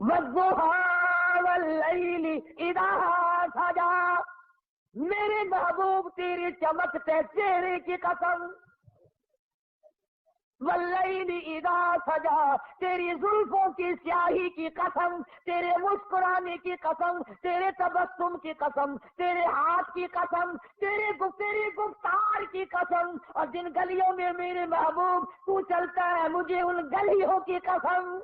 والضحى واللیل اذا سجا، میرے محبوب تیرے چمکتے چہرے کی قسم، واللیل اذا سجا، تیری زلفوں کی سیاہی کی قسم، تیرے مسکرانے کی قسم، تیرے تبسم کی قسم، تیرے ہاتھ کی قسم، تیری گفتار کی قسم، اور جن گلیوں میں میرے محبوب تو چلتا ہے مجھے ان گلیوں کی قسم۔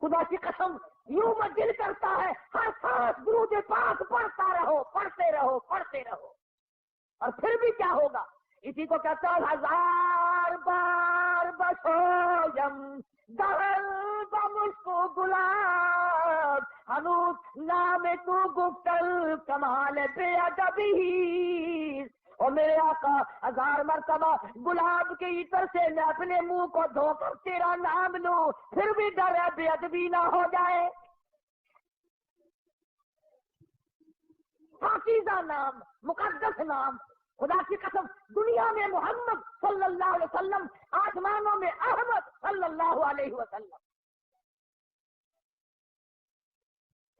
خدا کی قسم یوں میں دل کرتا ہے ہر سانس درود پاک پڑھتا رہو، پڑھتے رہو، پڑھتے رہو، اور پھر بھی کیا ہوگا؟ اسی کو کہتا ہے ہزار بار بسویم دہل بمشکو گلاب، ہنوز نام تو گفتل کمال بے ادبی، اور میرے آقا ہزار مرتبہ گلاب کے عطر سے میں اپنے منہ کو دھو کر تیرا نام لوں، پھر بھی ڈر ہے بے ادبی نہ ہو جائے۔ پاکیزہ نام، مقدس نام، خدا کی قسم دنیا میں محمد صلی اللہ علیہ وسلم، آسمانوں میں احمد صلی اللہ علیہ وسلم۔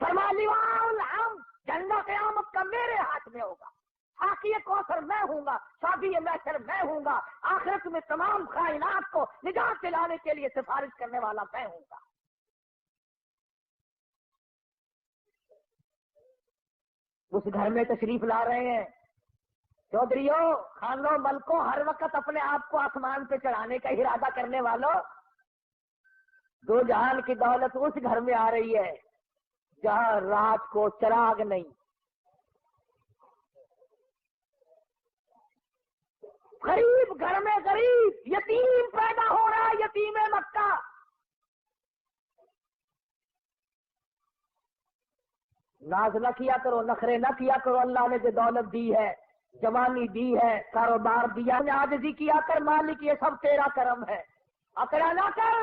فرما لواء الحمد، جھنڈا قیامت کا میرے ہاتھ میں ہوگا، حاقی کوثر میں ہوں گا، شافی محشر میں ہوں گا، آخرت میں تمام کائنات کو نجات دلانے کے لیے سفارش کرنے والا میں ہوں گا۔ اس گھر میں تشریف لا رہے ہیں چودھریوں، خانوں، ملکوں، ہر وقت اپنے آپ کو آسمان پہ چڑھانے کا ارادہ کرنے والوں، دو جہان کی دولت اس گھر میں آ رہی ہے جہاں رات کو چراغ نہیں، غریب گھر میں غریب یتیم پیدا ہو رہا ہے، یتیم مکہ۔ ناز نہ کیا کرو، نخرے نہ کیا کرو، اللہ نے جو دولت دی ہے، جوانی دی ہے، کاروبار دیا، عاجزی کیا کر، مالک یہ سب تیرا کرم ہے، اکڑا نہ کر۔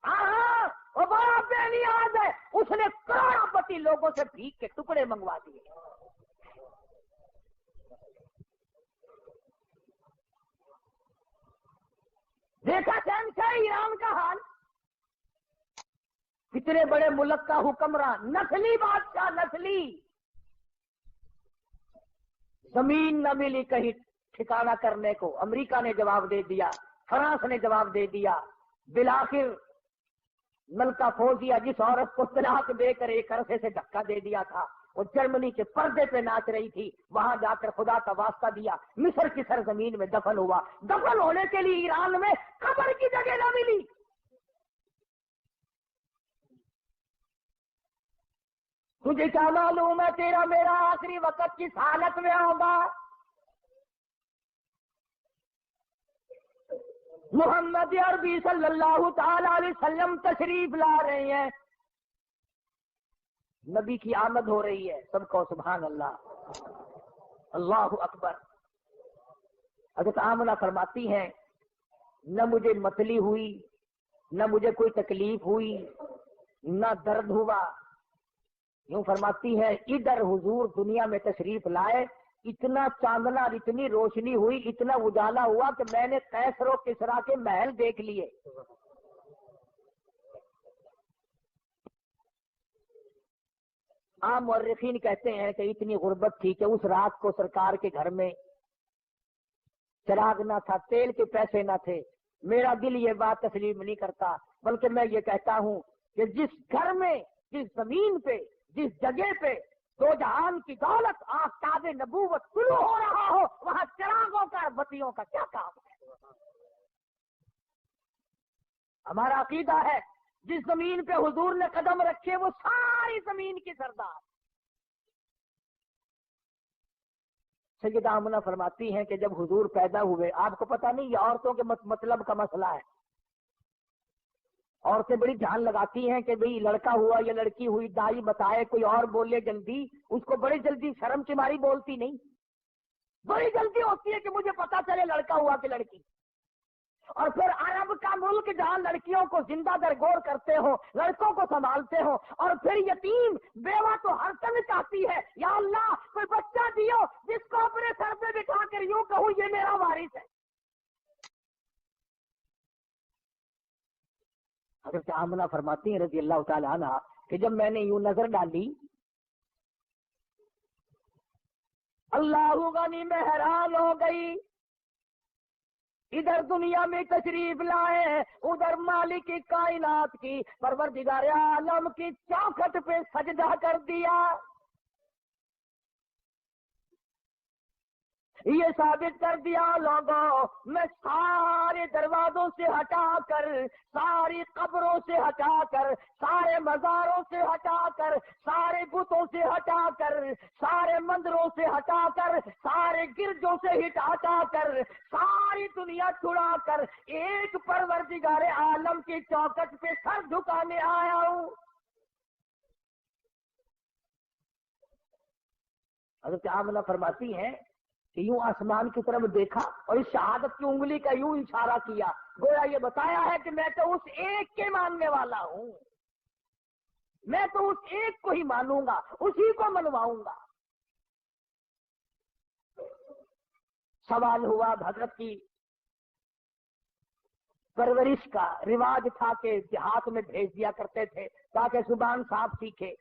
ہاں وہ بڑا بے نیاز ہے، اس نے کروڑوں پتی لوگوں سے بھیک کے ٹکڑے منگوا دیے۔ دیکھا شہنشاہ ایران کا حال، کتنے بڑے ملک کا حکمران، نسلی بادشاہ، نسلی، زمین نہ ملی کہیں ٹھکانہ کرنے کو، امریکہ نے جواب دے دیا، فرانس نے جواب دے دیا، بالآخر ملکہ فوزیہ جس عورت کو طلاق دے کر ایک عرصے سے دھکا دے دیا تھا، وہ جرمنی کے پردے پہ ناچ رہی تھی، وہاں جا کر خدا کا واسطہ دیا، مصر کی سرزمین میں دفن ہوا، دفن ہونے کے لیے ایران میں قبر کی جگہ نہ ملی۔ تجھے کیا معلوم ہے تیرا میرا آخری وقت کس حالت میں ہوگا؟ محمد عربی صلی اللہ تعالی علیہ وسلم تشریف لا رہے ہیں، نبی کی آمد ہو رہی ہے، سب کو سبحان اللہ، اللہ اکبر۔ حضرت آمنہ فرماتی ہیں نہ مجھے متلی ہوئی، نہ مجھے کوئی تکلیف ہوئی، نہ درد ہوا، یوں فرماتی ہے ادھر حضور دنیا میں تشریف لائے، اتنا چاندنا اور اتنی روشنی ہوئی، اتنا اجالا ہوا کہ میں نے قیصر و کسریٰ کے محل دیکھ لیے۔ عام مورخین کہتے ہیں کہ اتنی غربت تھی کہ اس رات کو سرکار کے گھر میں چراغ نہ تھا، تیل کے پیسے نہ تھے۔ میرا دل یہ بات تسلیم نہیں کرتا، بلکہ میں یہ کہتا ہوں کہ جس گھر میں، جس زمین پہ، جس جگہ پہ دو جہان کی دولت آفتاب نبوت طلوع ہو رہا ہو، وہاں چراغوں کا اور بتیوں کا کیا کام ہے؟ ہمارا عقیدہ ہے جس زمین پہ حضور نے قدم رکھے وہ ساری زمین کی سردار۔ سیدہ آمنہ فرماتی ہیں کہ جب حضور پیدا ہوئے، آپ کو پتہ نہیں یہ عورتوں کے مطلب کا مسئلہ ہے، عورتیں بڑی دھیان لگاتی ہیں کہ بھئی لڑکا ہوا یا لڑکی ہوئی، دائی بتائے، کوئی اور بولے جلدی، اس کو بڑی جلدی شرم کی ماری بولتی نہیں، بڑی جلدی ہوتی ہے کہ مجھے پتا چلے لڑکا ہوا کہ لڑکی۔ اور پھر عرب کا ملک جہاں لڑکیوں کو زندہ درگور کرتے ہو، لڑکوں کو سنبھالتے ہو، اور پھر یتیم بیوہ تو ہر سمے چاہتی ہے یا اللہ کوئی بچہ دیو جس کو اپنے سر پہ بٹھا کر یوں کہوں یہ میرا وارث ہے۔ حضرت آمنہ فرماتی ہیں رضی اللہ تعالیٰ عنہ کہ جب میں نے یوں نظر ڈالی اللہ غنی میں حیران ہو گئی. ادھر دنیا میں تشریف لائے، ادھر مالک کائنات کی پروردگار عالم کی چوکھٹ پہ سجدہ کر دیا. یہ ثابت کر دیا لوگوں میں سارے دروازوں سے ہٹا کر، ساری قبروں سے ہٹا کر، سارے مزاروں سے ہٹا کر، سارے بتوں سے ہٹا کر، سارے مندروں سے ہٹا کر، سارے گرجوں سے ہٹا کر، ساری دنیا چھڑا کر ایک پروردگار عالم کی چوکٹ پہ سر جھکانے آیا ہوں. حضرت آمنہ فرماتی ہیں کہ یوں آسمان کی طرف دیکھا اور اس شہادت کی انگلی کا یوں اشارہ کیا، گویا یہ بتایا ہے کہ میں تو اس ایک کے ماننے والا ہوں، میں تو اس ایک کو ہی مانوں گا، اسی کو منواؤں گا. سوال ہوا حضرت کی پرورش کا. رواج تھا کہ دیہات میں بھیج دیا کرتے تھے تاکہ زبان صاف سیکھے.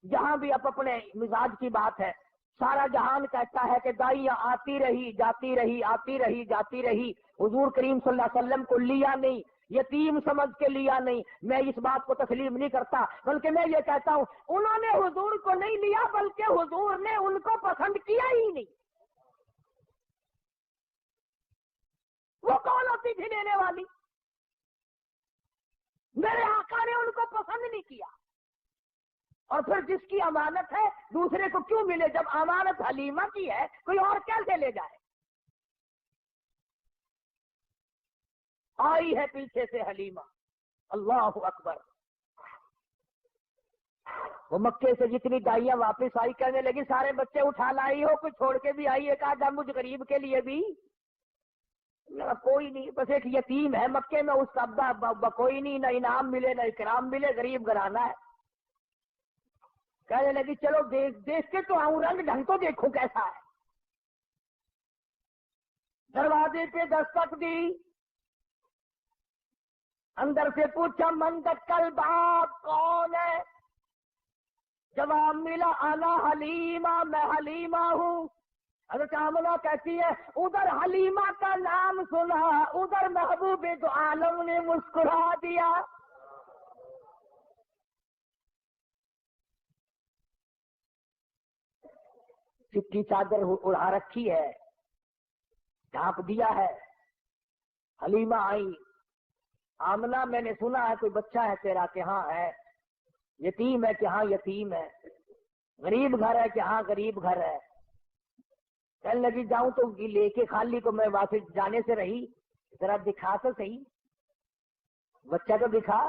جہاں بھی اب اپنے مزاج کی بات ہے، سارا جہان کہتا ہے کہ دائیاں آتی رہی جاتی رہی، آتی رہی جاتی رہی، حضور کریم صلی اللہ علیہ وسلم کو لیا نہیں، یتیم سمجھ کے لیا نہیں. میں اس بات کو تسلیم نہیں کرتا، بلکہ میں یہ کہتا ہوں انہوں نے حضور کو نہیں لیا بلکہ حضور نے ان کو پسند کیا ہی نہیں. وہ کون ہوتی تھی لینے والی؟ میرے آقا نے ان کو پسند نہیں کیا. اور پھر جس کی امانت ہے دوسرے کو کیوں ملے؟ جب امانت حلیمہ کی ہے کوئی اور کیسے لے جائے؟ آئی ہے پیچھے سے حلیمہ، اللہ اکبر. وہ مکے سے جتنی دائیاں واپس آئی کہنے لگی سارے بچے اٹھا لائی ہو، کوئی چھوڑ کے بھی آئی ہے؟ کہا جب مجھ غریب کے لیے بھی کوئی نہیں، بس ایک یتیم ہے مکے میں، اس کا کوئی نہیں، نہ انعام ملے نہ اکرام ملے، غریب گھرانہ ہے. کہنے لگی چلو دیکھ کے تو آؤں، رنگ ڈھنگ تو دیکھوں کیسا ہے. دروازے پہ دستک دی، اندر سے پوچھا من دکل باب، کون ہے؟ جواب ملا انا حلیمہ، میں حلیمہ ہوں. حضرت آمنہ کہتی ہے ادھر حلیمہ کا نام سنا، ادھر محبوب دو عالم نے مسکرا دیا. چٹی چادر اڑا رکھی ہے، ڈھانپ دیا ہے. حلیمہ آئی، آمنہ میں نے سنا ہے کوئی بچہ ہے تیرا؟ کہ ہاں ہے. یتیم ہے؟ کہ ہاں یتیم ہے. غریب گھر ہے؟ کہ ہاں غریب گھر ہے. کہنے لگی جاؤں تو لے کے خالی کو میں واپس جانے سے رہی، ذرا دکھا تو صحیح، بچہ تو دکھا.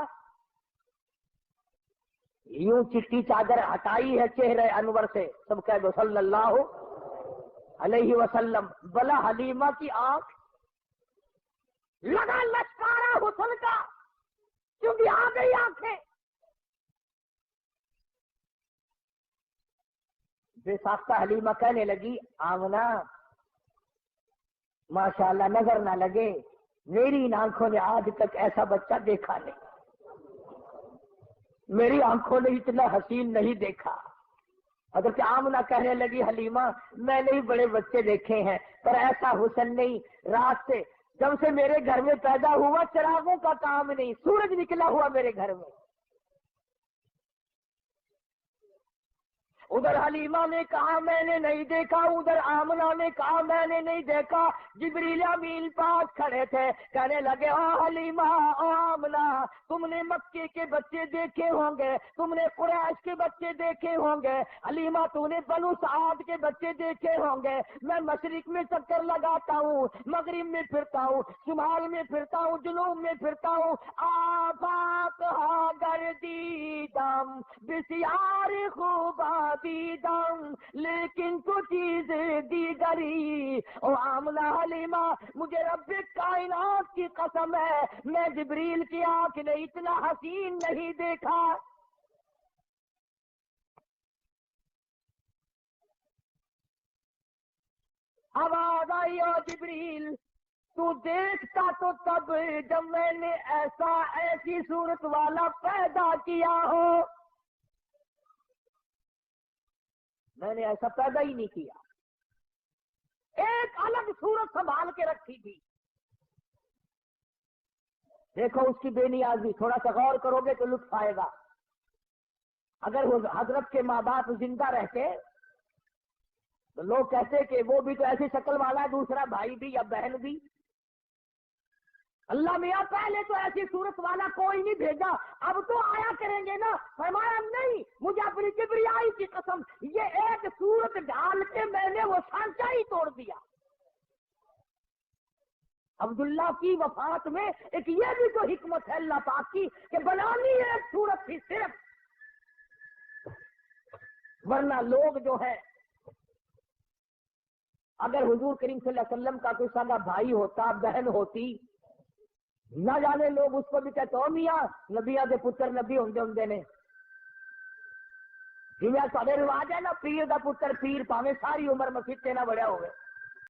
یوں چٹی چادر ہٹائی ہے چہرے انور سے، سب کہہ دو صلی اللہ علیہ وسلم. بلا حلیمہ کی آنکھ لگا لشکارا حسن کا، کیونکہ آ گئی آنکھیں. بے ساختہ حلیمہ کہنے لگی آمنہ ماشاءاللہ نظر نہ لگے، میری ان آنکھوں نے آج تک ایسا بچہ دیکھا نہیں، میری آنکھوں نے اتنا حسین نہیں دیکھا. حضرت آمنہ کہنے لگی حلیمہ میں نے بڑے بچے دیکھے ہیں پر ایسا حسن نہیں. رات سے جب سے میرے گھر میں پیدا ہوا چراغوں کا کام نہیں، سورج نکلا ہوا میرے گھر میں. ادھر حلیمہ نے کہا میں نے نہیں دیکھا، ادھر آمنہ نے کہا میں نے نہیں دیکھا. جبریل امین پاس کھڑے تھے، کہنے لگے او حلیمہ او آمنہ تم نے مکے کے بچے دیکھے ہوں گے، تم نے قریش کے بچے دیکھے ہوں گے، حلیمہ تو نے بنو سعد کے بچے دیکھے ہوں گے. میں مشرق میں چکر لگاتا ہوں، مغرب میں پھرتا ہوں، شمال میں پھرتا ہوں، جنوب میں پھرتا ہوں، آفاق ہا گردیدم بسیار خوبا دیدم لیکن تو چیز دیگری. او آمنہ حلیمہ مجھے رب کائنات کی قسم ہے میں جبریل کی آنکھ نے اتنا حسین نہیں دیکھا. آواز آئی او جبریل تو دیکھتا تو تب جب میں نے ایسی صورت والا پیدا کیا ہو. میں نے ایسا پیدا ہی نہیں کیا. ایک الگ صورت سنبھال کے رکھی تھی. دیکھو اس کی بے نیازی، تھوڑا سا غور کرو گے تو لطف آئے گا. اگر حضرت کے ماں باپ زندہ رہتے تو لوگ کہتے کہ وہ بھی تو ایسی شکل والا ہے، دوسرا بھائی بھی یا بہن بھی. اللہ میاں پہلے تو ایسی صورت والا کوئی نہیں بھیجا، اب تو آیا کریں گے نا. فرمایا نہیں، مجھے اپنی کبریائی کی قسم، یہ ایک صورت ڈال کے میں نے وہ سانچہ ہی توڑ دیا. عبداللہ کی وفات میں ایک یہ بھی تو حکمت ہے اللہ پاک کی کہ بنانی ایک صورت تھی صرف. ورنہ لوگ جو ہے، اگر حضور کریم صلی اللہ علیہ وسلم کا کوئی سگا بھائی ہوتا، بہن ہوتی، نہ جانے لوگ اس کو بھی کہتے ہو میاں نبیا کے پتر نبی ہوں نے. جی سارے رواج ہے نا، پیر کا پتر پیر پاوے ساری عمر مسیح نہ بڑھیا ہوئے.